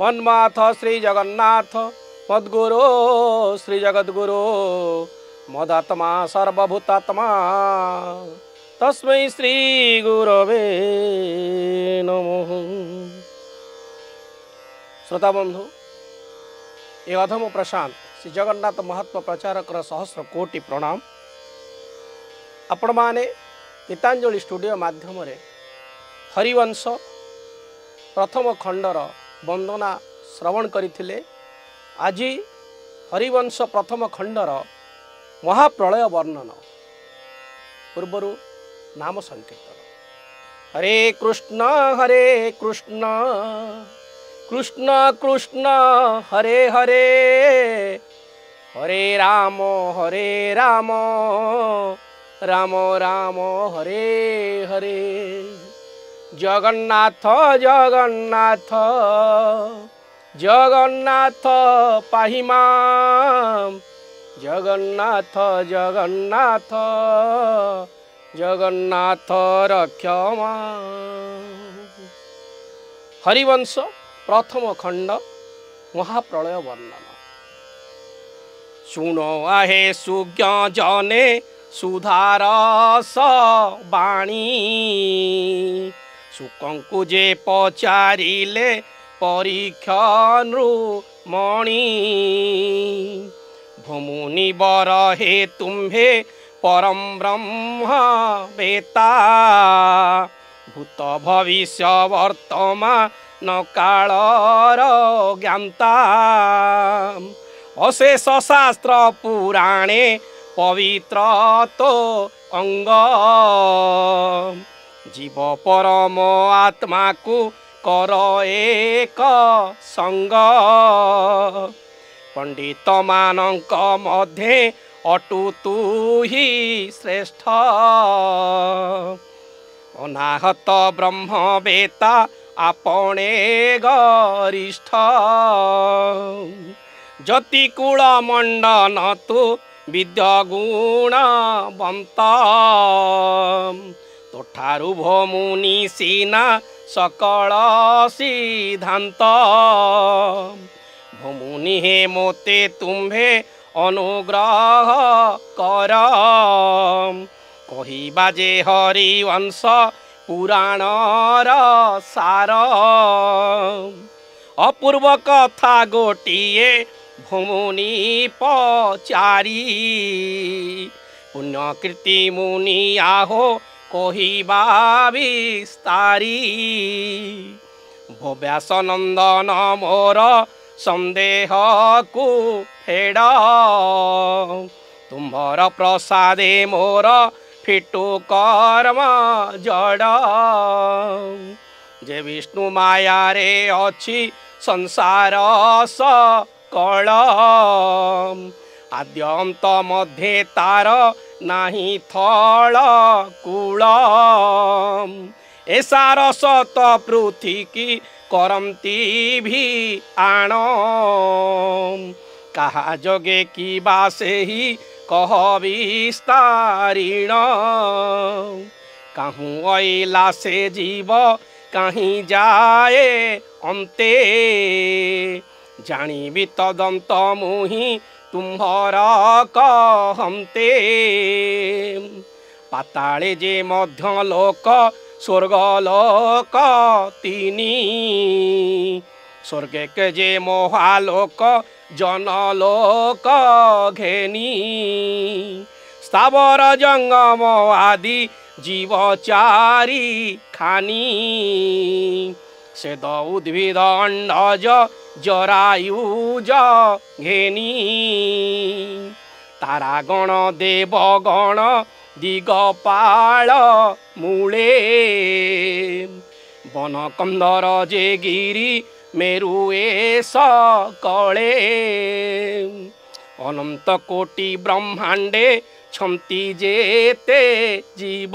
मन्माथ श्री जगन्नाथ मद्गुरो श्री जगद्गुरो मदात्मा सर्वभूतात्मा तस्मै श्री गुरवे नमः। श्रोता बंधु, ये अधम प्रशांत श्री जगन्नाथ महात्मा प्रचारक सहस्र कोटि प्रणाम। आपण माने गीतांजलि स्टूडियो माध्यम हरिवंश प्रथम खंडर वंदना श्रवण करथिले। आज हरिवंश प्रथम खंडर महाप्रलय वर्णन पूर्वर नाम संकीर्तन। हरे कृष्ण कृष्ण कृष्ण हरे हरे, हरे राम राम राम हरे हरे। जगन्नाथ जगन्नाथ जगन्नाथ पाहिमाम, जगन्नाथ जगन्नाथ जगन्नाथ रक्षमा। हरिवंश प्रथम खंड महाप्रलय वर्णन। शुणो आहे सुज्ञ जने सुधारस बाणी, सुकंकु जे पचारिले परीक्षा नृमणि। भमुनि बर हे तुम्भे परम ब्रह्म वेता, भूत भविष्य वर्तमान कालर ज्ञाता। अशेष शास्त्र पुराणे पवित्र तो अंग, जीव परम आत्मा को कर एक संग। पंडित मानक मध्य अटु तु ही श्रेष्ठ, अनाहत ब्रह्म वेता आपणे गरिष्ठ। जतिकुल मंडन तु विद्या गुणवंत, तोठारु भमुनि सीना सकल सिद्धांत। भमुनि हे मोते तुम्भे अनुग्रह कर, कहिबा जे हरिवंश पुराणर सार। अपूर्व कथा गोटिए भमुनि पचारी, पुण्यकीर्ति मुनि आहो कहिबा विस्तारी। भव्यास नंदन मोर संदेह को फेड, तुम्हार प्रसादे मोर फिटु कर्म जड़। जे विष्णु माया रे अछि संसार सकल, आद्यंत मध्य तार नाही थल कूल। एसार सत पृथ्वी की करंती भी आण, कहा जोगे की बासे ही कह विस्तारीण। कहूँ अइला से जीव कहीं जाए अंते, जानिबि तदंत मुहि तुम्हार कहंते। पाताले जे मध्य लोक स्वर्ग लोक तीनी, स्वर्गे के जे महालोक जनलोक घेनी। स्थावर जंगम आदि जीव चारी खानी, सेद उद्भिद अंडज जरायुज घेनी। तारागण देवगण दिगपाल मूले, वन कंदर जे गिरी मेरु सकले। अनंत कोटि ब्रह्मांडे छंती जेते जीव,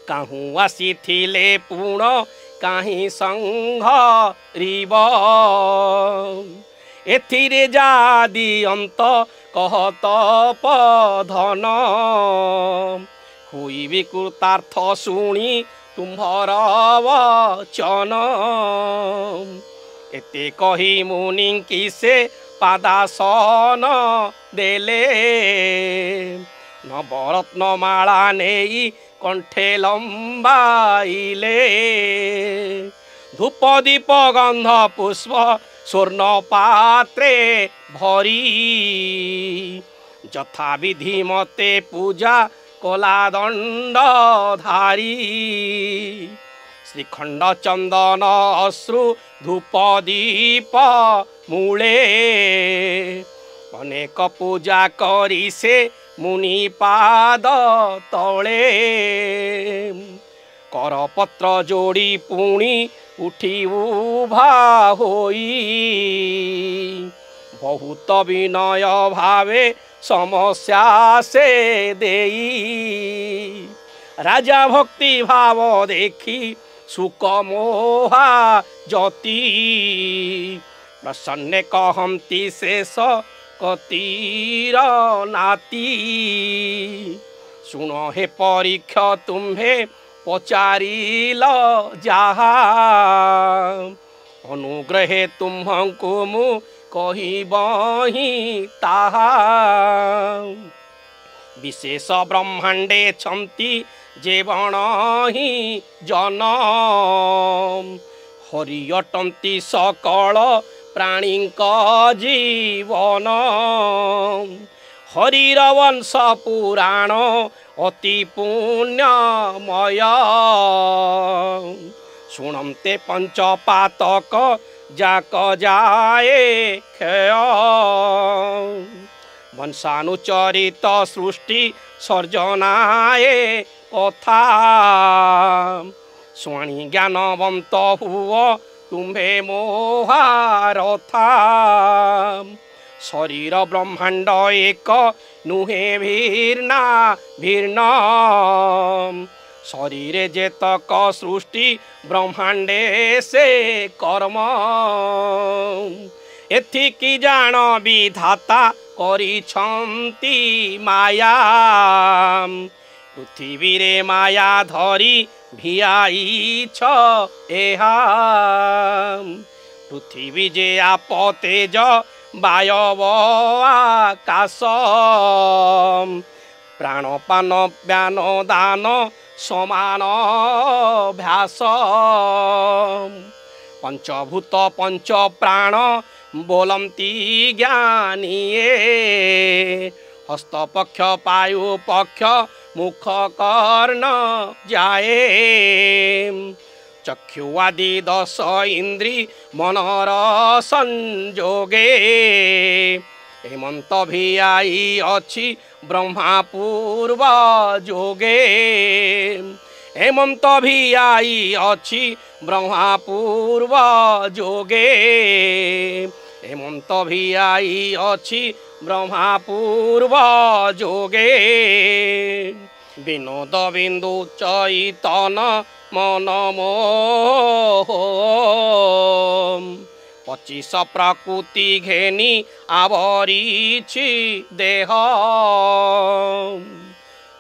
काहू आसीथिले पुण काहीं संघरिब। एथिरे जादी अंत कहत पधन, हुई विकृतार्थ शुणी तुम्भर वचन। एते कही मुनि की से पादासन देले नवरत्न माला नेई कंठे लंबाइले धूप दीप गंध पुष्प स्वर्ण पात्रे भरी यथा विधि मते पूजा कला दंड धारी श्रीखंड चंदन अश्रु धूप दीप मूले अनेक पूजा करी से मुनि पाद तले करपत्र जोड़ी पुणी उठी उभा होई बहुत विनय भावे समस्या से देई राजा भक्ति भाव देखी सुख मोहा जति प्रसन्न कहती शेष कतीर नाती सुन हे परीक्षा तुम्हे पचारिल जहा अनुग्रहे तुम्हको मु कहिबहि ताहा विशेष ब्रह्मांडे छंती जेवण ही जन हरि अटंती सकल प्राणी जीवन हरिर वंश पुराण अति पुण्यमय शुणते पंचपातक जाक जाए क्षय वंशानुचरित सृष्टि सर्जनाए कथा शुणी ज्ञानवंत हुओ तुम्हे मोहारथा शरीर ब्रह्मांड एक नुहे भिन्ना भिन्न शरीरे जेतक सृष्टि ब्रह्मांडे से कर्म एथिकी जान विधाता करिछंती माया पृथ्वी रे माया धरी भियाईछ एहा पृथ्वी जे आप तेज वायव आकाश प्राणपान व्यान दान समान भ्यास पंचभूत पंच प्राण बोलंती ज्ञानीये हस्तपक्ष पायु पक्ष मुख कर्ण जाए चक्षुआदि 10 इंद्री मनर संजोगे हेमंत भी आई अच्छी ब्रह्मा पूर्व जोगे हेमंत भी आई अच्छी ब्रह्मा पूर्व जोगे हेमंत भी आई अच्छी ब्रह्मा पूर्व जोगे विनोद बिंदु चैतन मन मोह 25 प्रकृति घेनी आवरीछि देह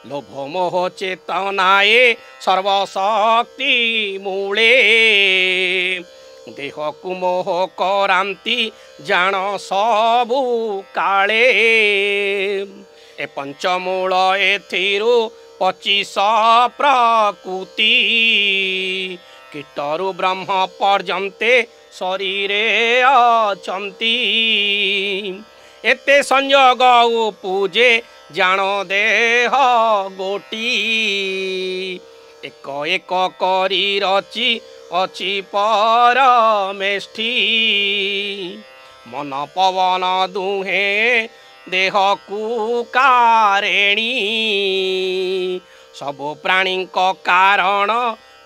लोभ मोह चेतनाए सर्वशक्ति मूले देह को मोह करांति जान सबु काले ए पंचमूल एथिरु 25 प्रकृति कीटरु ब्रह्म पर्यन्ते शरीरे अछंती एते संयोग पूजे जान देह गोटी एक एक करी रची अछि परमेष्ठी मन पवन दुहे देह को कारेणी सबु प्राणी को कारण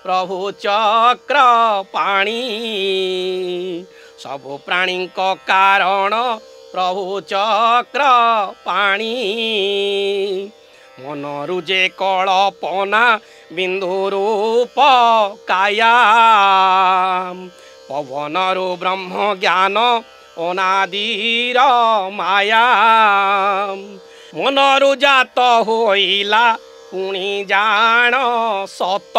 प्रभु चक्र पाणी सबु प्राणी को कारण प्रभु चक्र पाणी मन रुजे कल्पना बिंदु रूप काया पवन रु ब्रह्म ज्ञान अनादिर माया मनरु जात होइला पुणी जान सत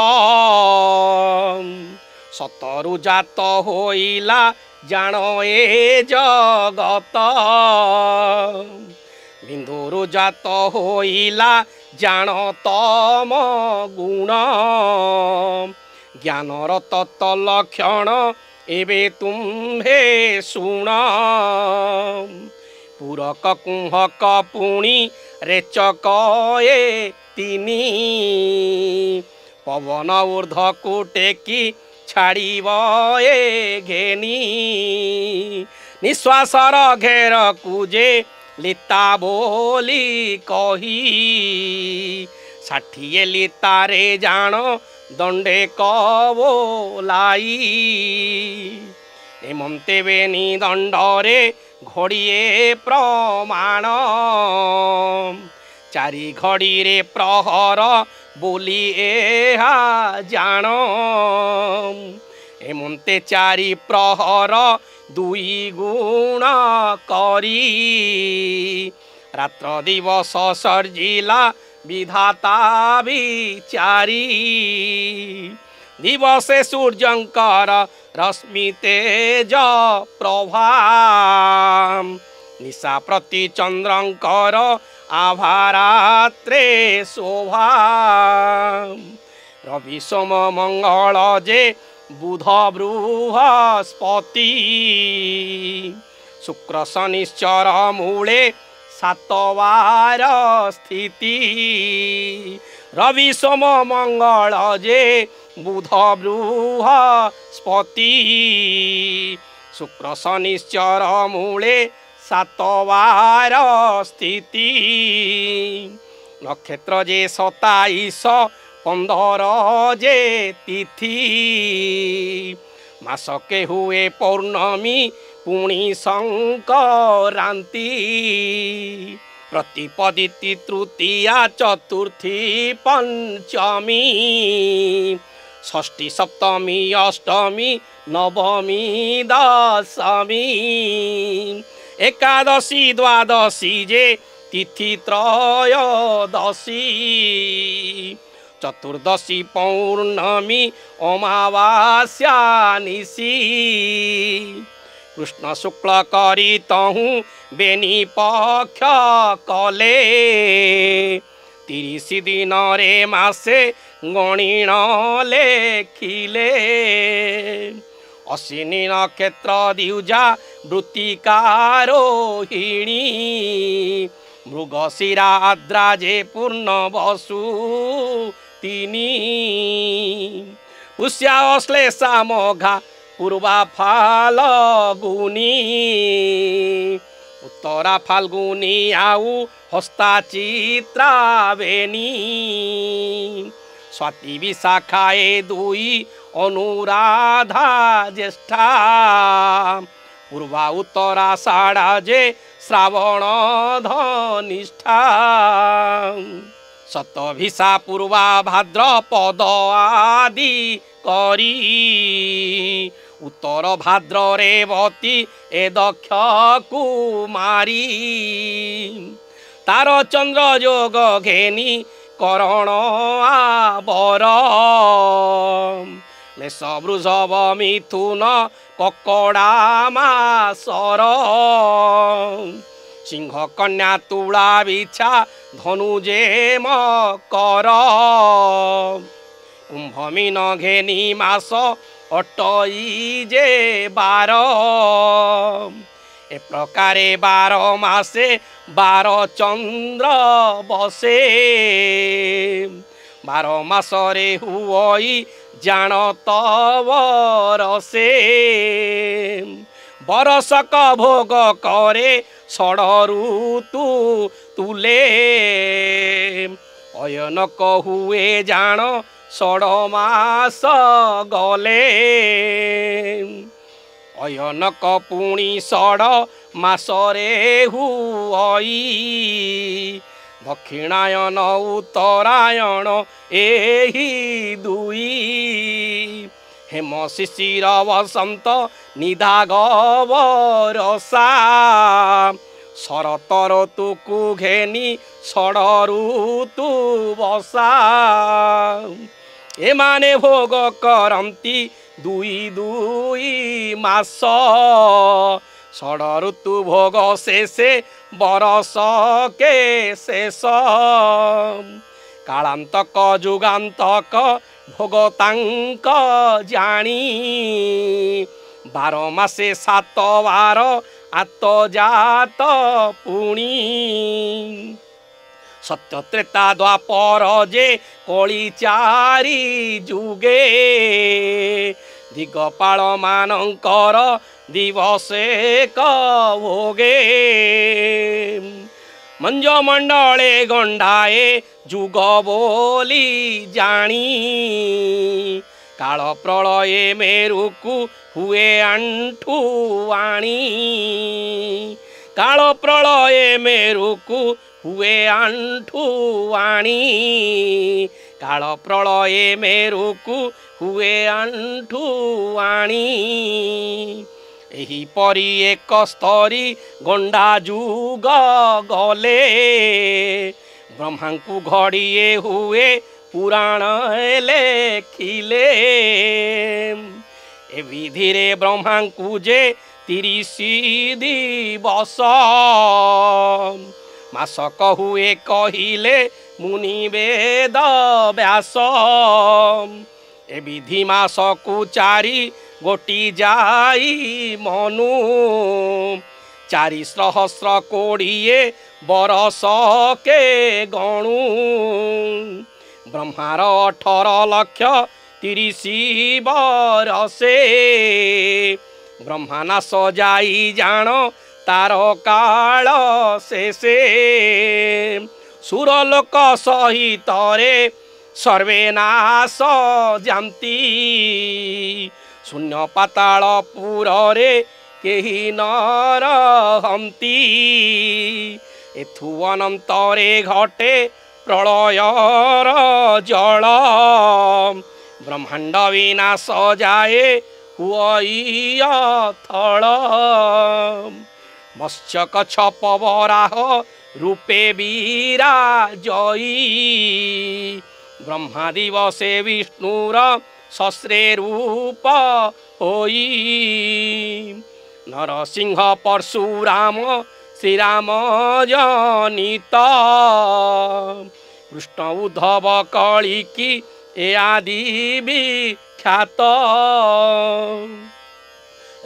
सतरु जात होइला जान ए जगत बिंदुरु जात होइला जान तम गुण ज्ञानर तत्व लक्षण एबे तुम्भे शुण पूरक कुंभक पुणी रेचक ए तिनी पवन ऊर्ध को टेकी छाड़ब ए घेनी निश्वासर घेर कुजे लिता बोली कही 60 लितारे जान दंडे कबोलाई एमते बेनी दंडरे घड़िए प्रमाण 4 घड़ी रे प्रहर बोली एहा जान एमते 4 प्रहर 2 गुण करी रात्र दिवस सर्जिला विधाता विचारी दिवसे सूर्यंकर रश्मि तेज प्रभा निशा प्रति चंद्रंकर आभारात्रे शोभा रवि सोम मंगल जे बुध बृहस्पति शुक्र शनिश्चर मूले 7 वार स्थिति रवि सोम मंगल जे बुध बृहस्पति शुक्र शनिश्चर मूले 7 वार स्थिति नक्षत्र जे 27 15 जे तिथि मासके हुए पौर्णमी पुणी संक्रांति प्रतिपदिति तृतीया चतुर्थी पंचमी षष्ठी सप्तमी अष्टमी नवमी दशमी एकादशी द्वादशी जे तिथि त्रयोदशी चतुर्दशी पौर्णमी अमावास्या निशी कृष्ण शुक्ल करी तहु बेनी पक्ष कले 30 दिन रे मासे गणिण लेखिले अश्विनी नक्षत्र द्विजा वृत्तिकारोहिणी मृगशिरा आद्रा जे पूर्ण वसु 3 पुष्या अश्लेषा मोघा पूर्वा फाल्गुनी उत्तरा फाल्गुनी आउ हस्ता चित्रावेणी स्वाति विशाखा ए 2 अनुराधा ज्येष्ठा पूर्वा उत्तरा साढ़ा जे श्रावण धनिष्ठा शतभिषा पूर्वा भाद्रपद आदि करी उत्तर भाद्र रेवती ए दक्ष कुमारी तार चंद्र जोग घेनी करण आबर मेष वृषभ मिथुन ककड़ा मासर सिंह कन्या तुला बिछा धनु जे मकर कुंभ मीन घेनी मास अटई जे 12 ए प्रकारे 12 मासे 12 चंद्र बसे 12 मासरे हुई जान तब रसे बरसक भोग करे 6 ऋतु तुले अयन कहुए जान 6 मास गले अयन कपुणी 6 मासरे हुई दक्षिणायन उत्तरायण एही 2 हेम शिशिर वसंत निधाग बरसा शरत ऋतुकु घेनी षड ऋतु बसा एमाने भोग करती दुई दुई मास षड ऋतु भोग शेषे बरस के शेष कालांतक जुगांतक भोगतांक जानी 12 मासे 7 बार आत्मजात पुणी सत्य त्रेता द्वापर जे कली 4 जुगे दिगपाल मानकर दिवसे भोगे मंज मंडले गंडाए जुग बोली जानी काल प्रलये मेरुकु हुए आंठु आणी काल प्रलये मेरुकु हुए आंठु आणी काल प्रलये मेरुकु हुए आंठु आणी एही परी एक स्तरी गंडा जुग गले ब्रह्मा को घड़िए हुए पुराण लेखिले ए विधि रे ब्रह्मा को जे 30 दिवस मासक हुए कहिले मुनि वेद व्यास ए विधि मासकु 4 गोटी जाई मनु 4 सहस्र कोड़िए बरस के गणु ब्रह्मार 18 लक्ष 30 बरसे ब्रह्माना सजाई जान तार काल शेषे सुरलोक सहित रे सर्वे नाश जानती शून्य पाताल पुर रे केही न रहंती एथु अनंतरे घटे प्रलयर जल ब्रह्मांड विनाश जाए हुई थल मत्स्य कच्छप वराह रूपे विराजई ब्रह्मा दिवसे विष्णुर सहस्रे रूप होई नरसिंह परशुराम श्रीराम जनित कृष्ण उद्धव कलिकी ए आदि विख्यात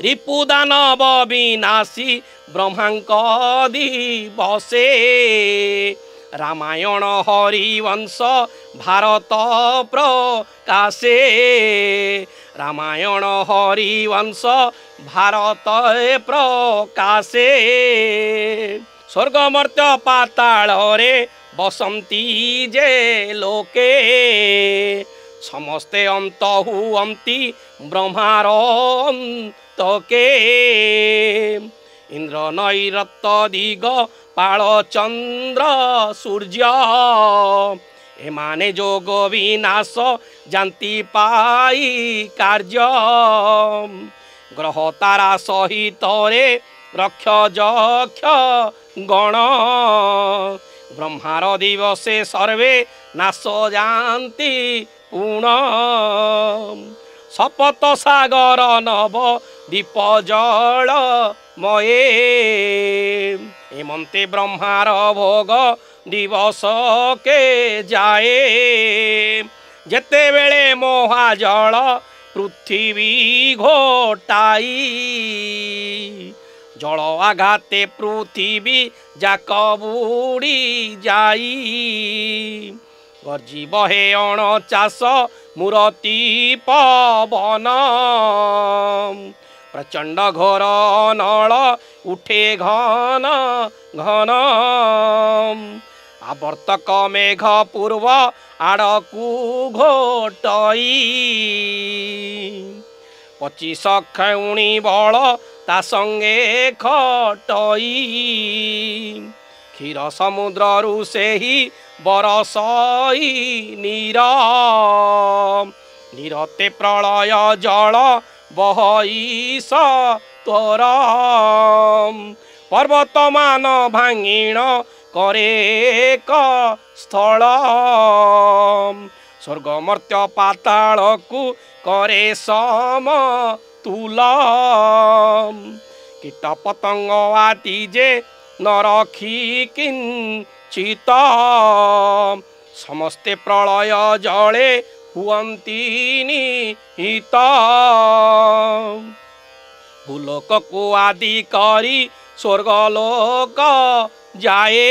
रिपुदानव विनाशी ब्रह्मांक दिवसे रामायण हरिवंश भारत प्रकाशे रामायण हरिवंश भारत प्रकाशे स्वर्गमर्त्य पाताल रे बसंती जे लोके समस्ते अंत हुअंती ब्रह्मार अंतके इंद्र नैरत दिग पाल चंद्र सूर्य एमाने जोग विनाश जानती पाई कार्य ग्रह तारा सहित रे रक्ष जक्ष गण ब्रह्मार दिवसे सर्वे नाश जानती पूर्ण शपथ सागर नभ दीप जल मये एमंते ब्रह्मार भोग दिवस के जाए जेते बेले महाजल पृथ्वी घोटाई जल आघाते पृथ्वी जाक बुड़ी जाई गर्जी बहे अणचाश मूर्ति पवन प्रचंड घोर नल उठे घन घन आवर्तक मेघ पूर्व आड़कू घोटई 25 खेउणी बल ता संगे खटई क्षीर समुद्रु सेही बरसई नीर नीरते प्रलय जल बहई सत्वर पर्वतमान भांगिण करे एक स्थल स्वर्ग मर्त्य पाताल को करे समतुल कीट पतंग आदि जे न रखी किंचित समस्ते प्रलय जले हुअन्ति निहित भूलोक को आदि करी स्वर्गलोक जाए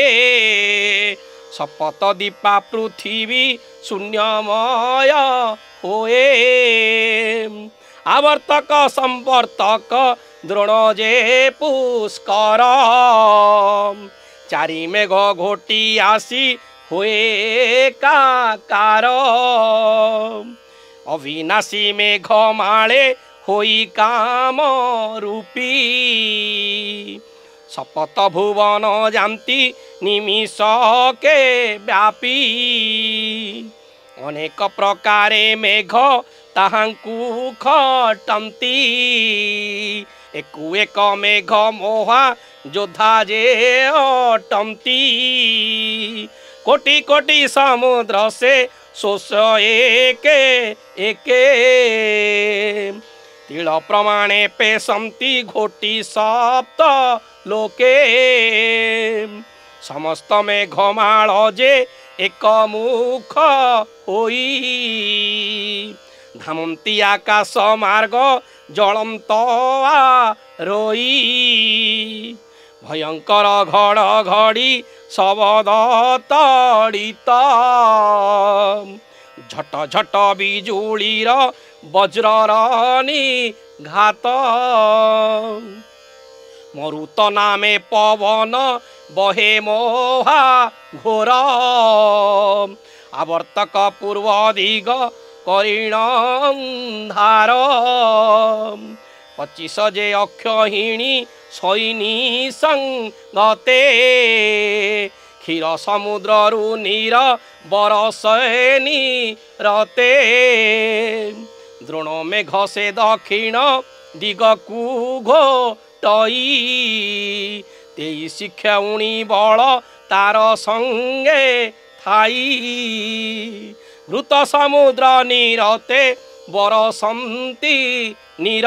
शपथ दीपा पृथ्वी शून्यमय होए आवर्तक संवर्तक द्रोण जे पुष्कर चारि मेघ घोटी आसी हुए काकार अविनाशी मेघ माळे होई काम रूपी शपथ भुवन जानती निमिष के व्यापी अनेक प्रकारे मेघ ताहांकु खटंती एकु एक मेघ मोहा जोधा जे अटंती कोटि कोटि समुद्र से शोष एके एके तिल प्रमाणे पेशंती घोटी सप्त लोके समस्त मेघमाल जे एक मुख होई धामंती आकाश मार्ग जलंत रोई भयंकर घड़घड़ी शबद तड़ित झट झट बिजुलीर वज्रर निघात मरुत नामे पवन बहे मोहा घोर आवर्तक पूर्व दिग करिण धार 25 जे अक्षहिणी सैनी संगते क्षीर समुद्ररु नीर बरसैनी रते द्रोण मेघ से दक्षिण दिग को घोटई 23 खेउणी बल तार संगे थाई मृत समुद्र नीरते बरसंती नीर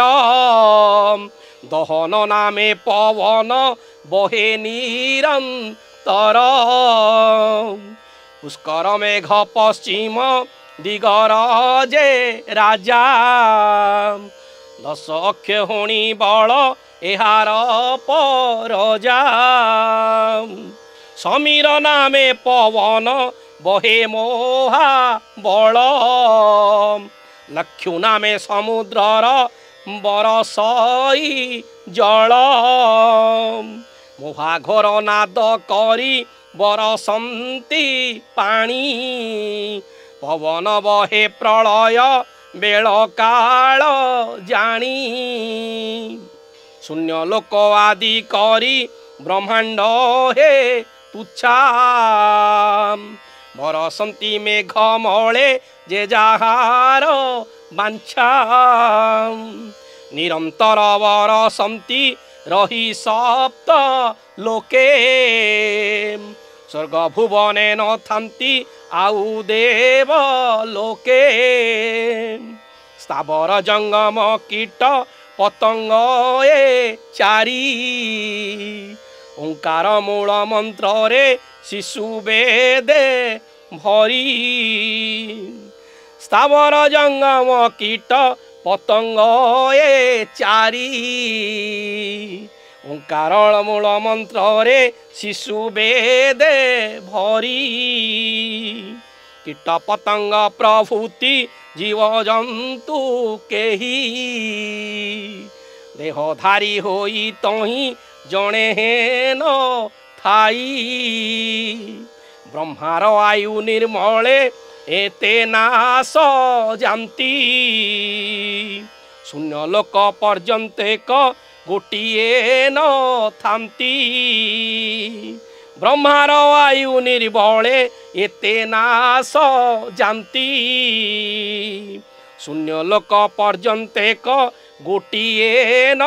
दहन नामे पवन बहे निरंतर पुष्कर मेघ पश्चिम दिगर जे राजा 10 अक्षहुणी बल एहार परजा समीर नामे पवन बहे मोहा बल लक्षु नामे समुद्रर बरसई जल मोहाघोर नाद करी बरसंती पानी पवन बहे प्रलय बेल काल जानी शून्य लोक आदि करी ब्रह्मांड हे तुच्छा बरसंती मेघ मळे जे जाहार बांछा निरंतर बरसंती रही सप्त लोके स्वर्ग भुवने न थांती आउ देव लोके स्थावर जंगम कीट पतंग ए चारी ओंकार मूल मंत्र रे शिशु वेदे भरी स्थावर जंगम कीट पतंग ए चारी ओंकार मूल मंत्र रे शिशु वेदे भरी कीट पतंग प्रभृति जीव जंतु केही देहधारी होई तही जणे हेन थाई ब्रह्मार आयु निर्मले एते नाश जानती शून्य लोक पर्यंतेक गोटिए न थांती ब्रह्मार आयु निर्बले एते नाश जानती शून्य लोक पर्यंतेक गोटिए न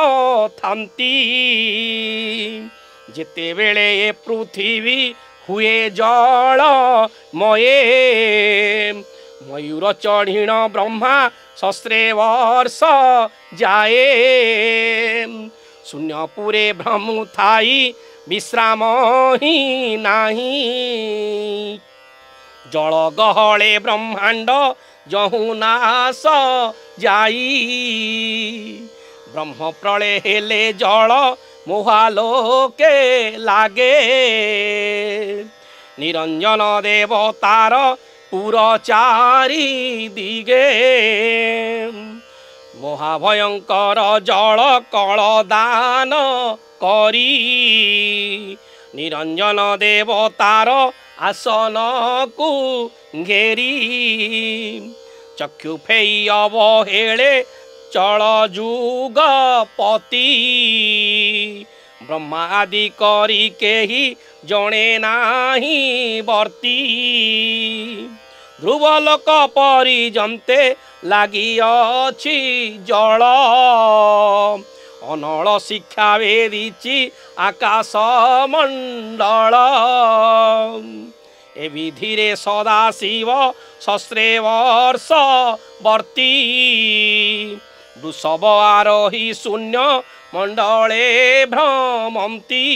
थांती जेते बेले ए पृथ्वी हुए जल मये मयूर चढ़ीण ब्रह्मा सहस्रे वर्ष जाए शून्यपुरे भ्रमु थाई विश्राम ही नाही जल गहले ब्रह्मांड जहु नाश जाई ब्रह्म प्रलय हेले जल मोहालोके लागे निरंजन देवतार पुरचारी दिगे महाभयंकर जल कलदान करी निरंजन देवतार आसन को घेरी चक्षु फेई अवहेले चल जुग पति ब्रह्मा आदि करी केही जणे नाही वर्ती ध्रुव लोक परिजंते लागी अछि जल अनल शिक्षा वेदिची आकाश मंडल ए विधिरे सदा शिव सहस्रे वर्ष वर्ती वृषभ आरोही शून्य मंडले भ्रमंती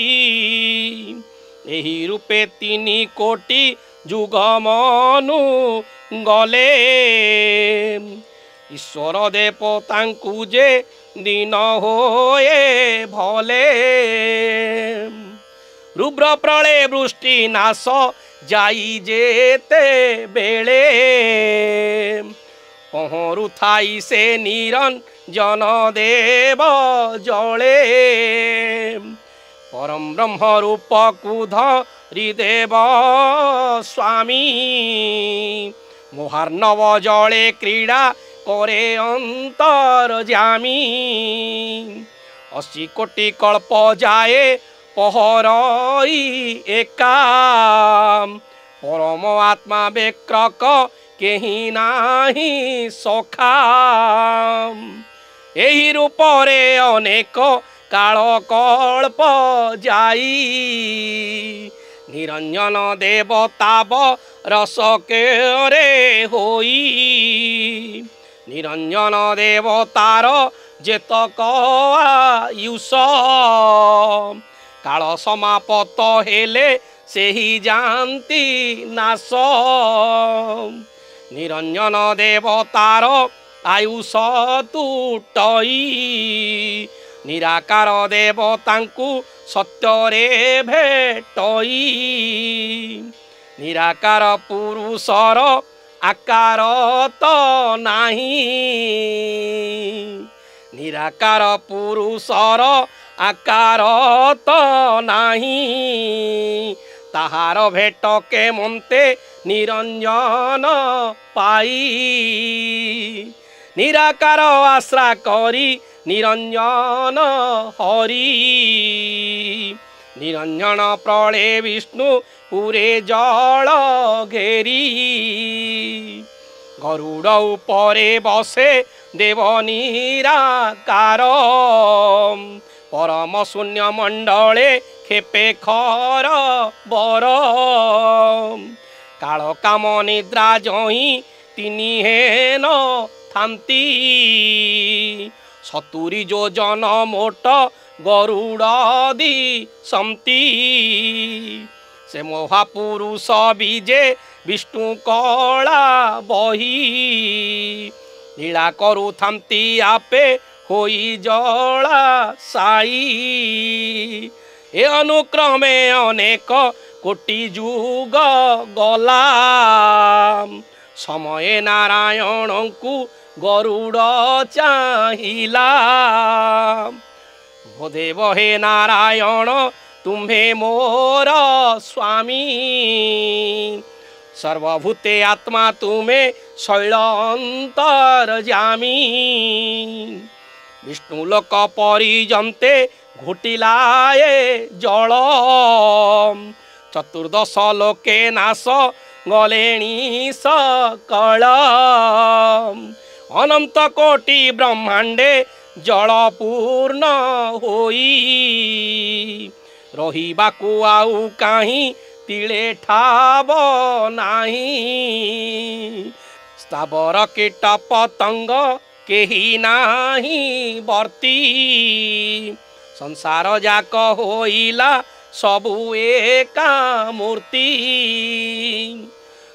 एही रूपे 3 कोटि जुग मनु गले ईश्वर देवतांकु जे दिन होए भले रुद्र प्रलय वृष्टि नाश जाई जेते बेले पहरु थाई से निरंजन देव जले परम ब्रह्म रूप कुध हरिदेव स्वामी मोहार्णव जले क्रीड़ा करे अंतर जामी 80 कोटि कल्प जाए पहरई एका परम आत्मा बेक्रक केही नाही सखा एही रूपरे अनेक काल कल्प जाई निरंजन देवताव रसके रे होई निरंजन देवतार जेतक आयुष काल समापत हेले सेही जानती नाश निरंजन देवतार आयुष तुटई निराकार देवतांकु सत्यरे भेटई निराकार पुरुषर आकार तो नाही निराकार पुरुषर आकार तो नाही ताहार भेट के मन्ते निरंजन पाई निराकार आश्रा करी निरंजन हरि निरंजन प्रलय विष्णु पुरे जल घेरी गरुड़ उपरे बसे देव निराकार परम शून्य मंडले खेपे खर बर काल काम निद्रा जही 3 हेन थांती 70 योजन मोट गरुड़ी समती से महापुरुष बीजे विष्णु कला बही लीला करू थांती आपे होई जला साई ए अनुक्रमे अनेक कोटि जुग गला समय नारायण को गरुड़ चाहिला देव हे नारायण तुम्हें मोर स्वामी सर्वभूते आत्मा तुम्हें शैल अंतर जामी विष्णु लोक परिजंते घोटिलाए जल चतुर्दश लोके नाश गलेणी सकल अनंत कोटि ब्रह्मांडे जल पूर्ण होई रहिबाकु आउ काहीं तिले ठाब नाही। स्थावर कीट पतंग केही नाही वर्ती संसार जाक होइला सबु एका मूर्ति।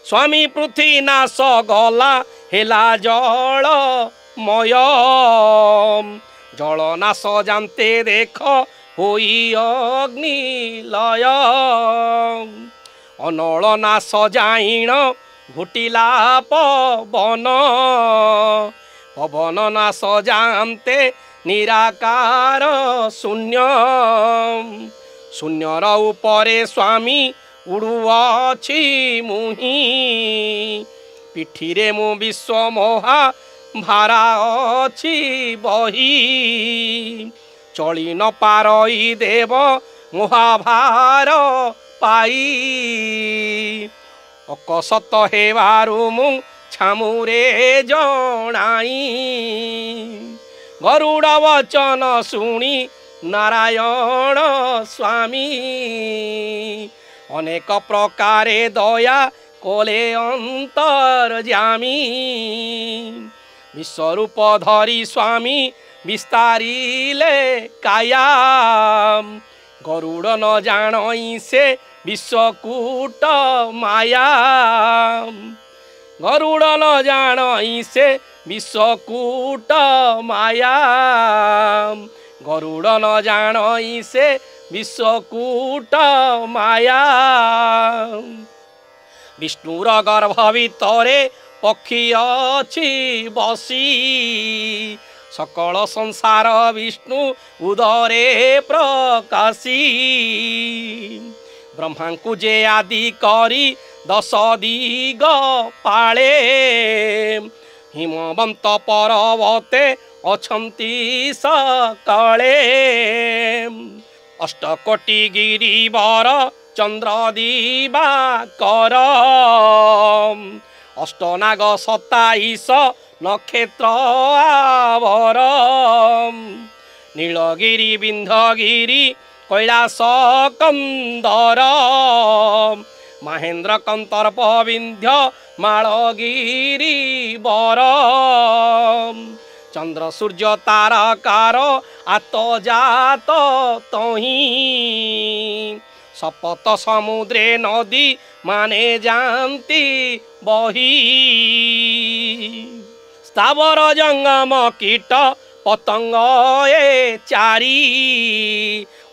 स्वामी पृथ्वी नाश गला हेला जलमय जल नाश जानते देख होई अग्निलय। अनल नाश जाइन घुटिला पवन पवन नाश जानते निराकार शून्य। शून्यर उपरे स्वामी उड़ुअछि मुहि पिठिरे मु विश्व मोहा भारा अछि बही। चली न पारई देव मोहाभार पाई अकसत हेबारु मु छामुरे जणाई। गरुड़ वचन शुणी नारायण स्वामी अनेक प्रकारे दया कोले अंतर्जामी। विश्वरूप धरी स्वामी विस्तारिले काया गरुड़ न जानई से विश्वकूट माया। गरुड़ न जानई से विश्वकूट माया गरुड़ न जानई से विश्वकूट माया। विष्णुर गर्भ भितरे पक्षी अछि बसी सकल संसार विष्णु उदरे प्रकाशी। ब्रह्मा को जे आदि करी 10 दिग पाले हिमवंत पर्वते अछंती सकाळे। अष्टकोटि गिरिवर चंद्र दिवाकर अष्टनाग 27 नक्षत्र आवर। नीलगिरि विंध्यगिरि कैलास कंदर महेंद्र कंतर्प विंध्य मालगिरि वर। चंद्र सूर्य तारकार आतजात तही सपत समुद्रे नदी माने जानती बही। स्थावर जंगम कीट पतंग ए चारी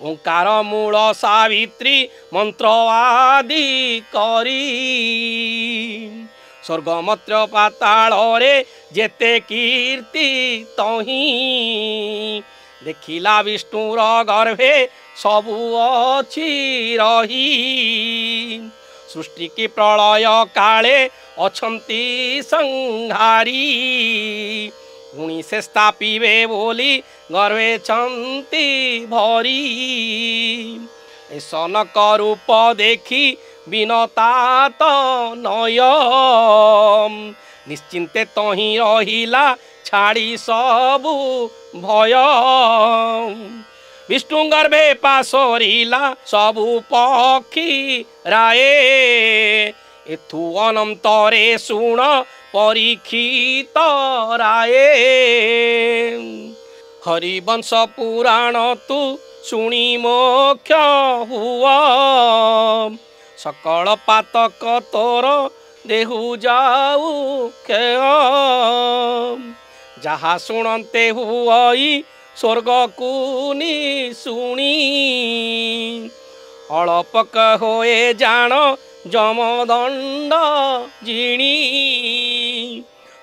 ओंकार मूल सावित्री मंत्र आदि करी। स्वर्ग मत्र पाताल रे जेते कीर्ति तही देखिला विष्णुर गर्भे सबु अछि रही। सृष्टि की प्रलय काले अछंती संहारी गुणी से स्थापिबे बोली गर्भे छंती भरी। सनक रूप देखी विनतात नय निश्चिंते तही रहिला छाड़ी सबु भय। विष्णु गर्भे पासरिला सबु पक्षी राये एथु अनंतरे शुण परीक्षित राये। हरिवंश पुराण तु शुणी मोक्ष हुआ सकल पातक तोर देहु जाऊ क्षय। जहा शुणते हुई स्वर्ग कुनी शुणी अल्पक होए जान जमदंड जिणी।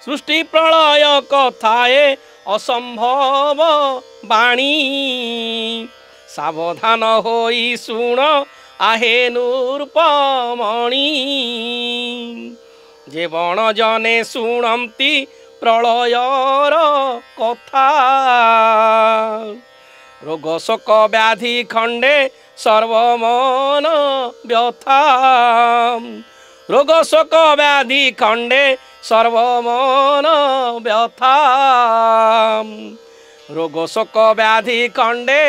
सृष्टि प्रलय कथाए असंभव बाणी सावधान होई शुण आहे नूर्पमणि। जे बण जने शुणंती प्रलयर कथा रोग शोक व्याधि खंडे सर्वमन व्यथा। रोग शोक व्याधि खंडे सर्वमन व्यथा। रोग शोक व्याधि खंडे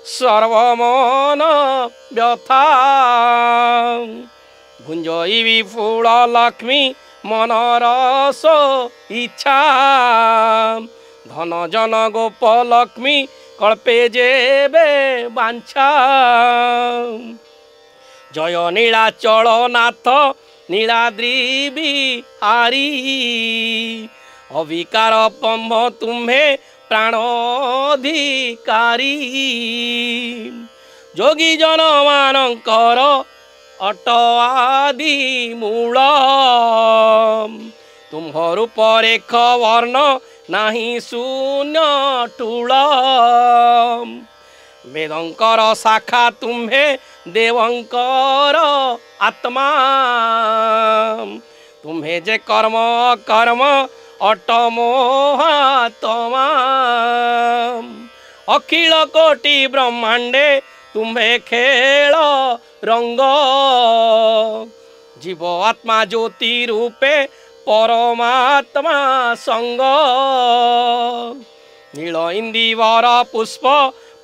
सर्वमन व्यथा भुंजई फूल लक्ष्मी मनरस इच्छा धन जन गोप लक्ष्मी कल्पे जेबे बांछा जय नीलाचल नाथ नीलाद्री बिहारी अविकार ब्रह्म तुम्हें प्राणोधिकारी जोगी जन मानकर अट आदि मूल तुम्ह रूप रेख वर्ण नाही शून्य टूल वेदंकर शाखा तुम्हे देवंकर आत्मा तुम्हे जे कर्म कर्म अट मोहात्मा अखिल कोटि ब्रह्मांडे तुम्हे खेल रंग जीव आत्मा ज्योति रूपे परमात्मा संग नील इंदिवर पुष्प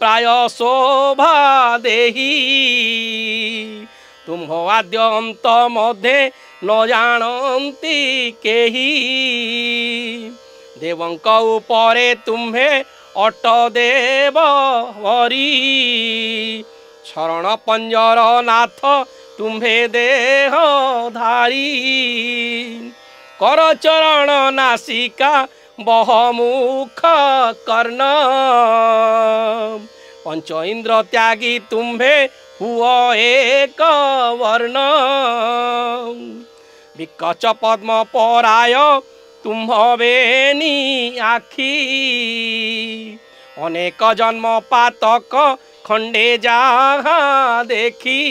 प्राय शोभा देही तुम आद्य अंत मध्य न जानती केही देवंक उपरे तुम्हे अट देव हरि शरण पंजर नाथ तुम्हे देह धारी कर चरण नासिका बहुमुख कर्ण पंच इंद्र त्यागी तुम्हे हुआ एक वर्ण विकच पद्म पराय तुम्हेनी आखी अनेक जन्म पातक खंडे जहाँ देखी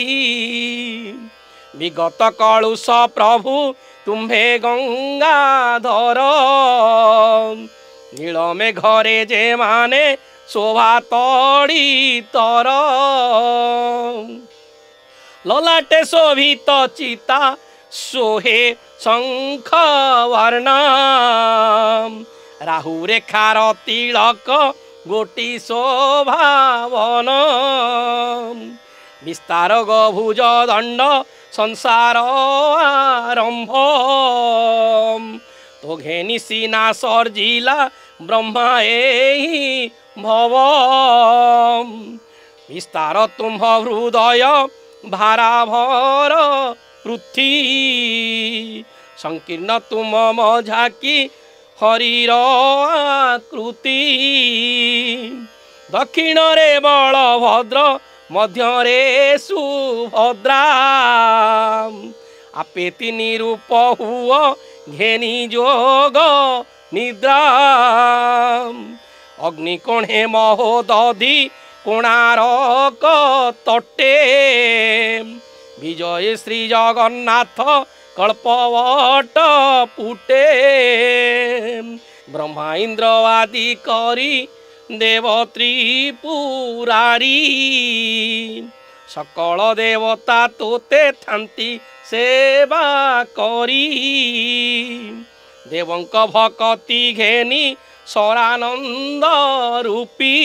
विगत कलुष प्रभु तुम्हे गंगाधर नील मेघरे जे माने शोभा तड़ी तर ललाटे शोभित चिता सोहे शंख वर्ण राहु रेखार तिलक गोटी शोभावन विस्तार गभुज दंड संसार आरंभ तो घेनी सीना सर्जिला ब्रह्मा एहि भव विस्तार तुम हृदय भाराभर पृथ्वी संकीर्ण तुम मझाकी हरिर आकृति दक्षिण रे बलभद्र मध्य रे सुभद्रा आपे तीन रूप हुआ घेनी जोग निद्रा अग्निकोणे महोदधि कोणार्क तटे विजय श्री जगन्नाथ कल्पवट पुटे ब्रह्मा इंद्र आदि करी देव त्रिपुरारी सकल देवता तोते थांती सेवा करी देवंक भक्ति घेनी सरानंद रूपी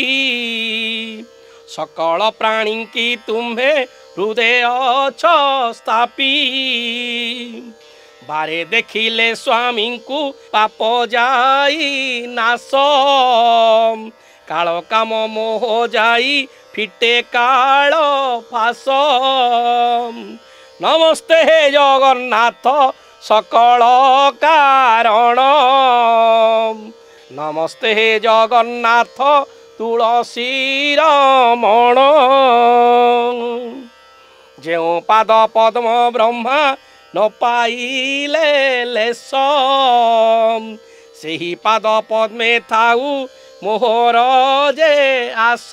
सकल प्राणी की तुम्हें हृदय छ स्थापी बारे देखिले स्वामी को पाप जाई नाश काल काम मोह जाई फिटे काल फास नमस्ते हे जगन्नाथ सकल कारण नमस्ते हे जगन्नाथ तुलसी रमण जो पाद पद्म ब्रह्मा न पाइले लेस सेही पाद पद्मे थाऊ मोहर जे आस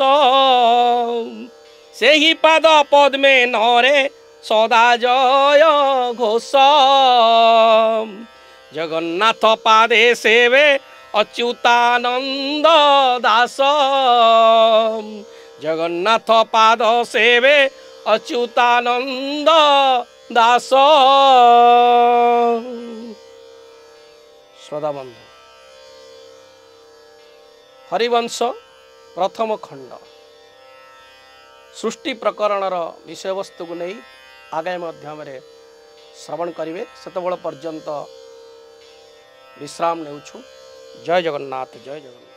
सेही पाद पद्मे नरे सदा जय घोष जगन्नाथ पादे सेवे अच्युतानंद दास जगन्नाथ पाद सेवे अच्युतानंद दास श्रद्धाबंधु हरिवंश प्रथम खंड सृष्टि प्रकरणर विषय वस्तु को नहीं आगामी माध्यम श्रवण करेंगे सेतबेल पर्यंत विश्राम नेउछु। जय जगन्नाथ जय जगन्नाथ।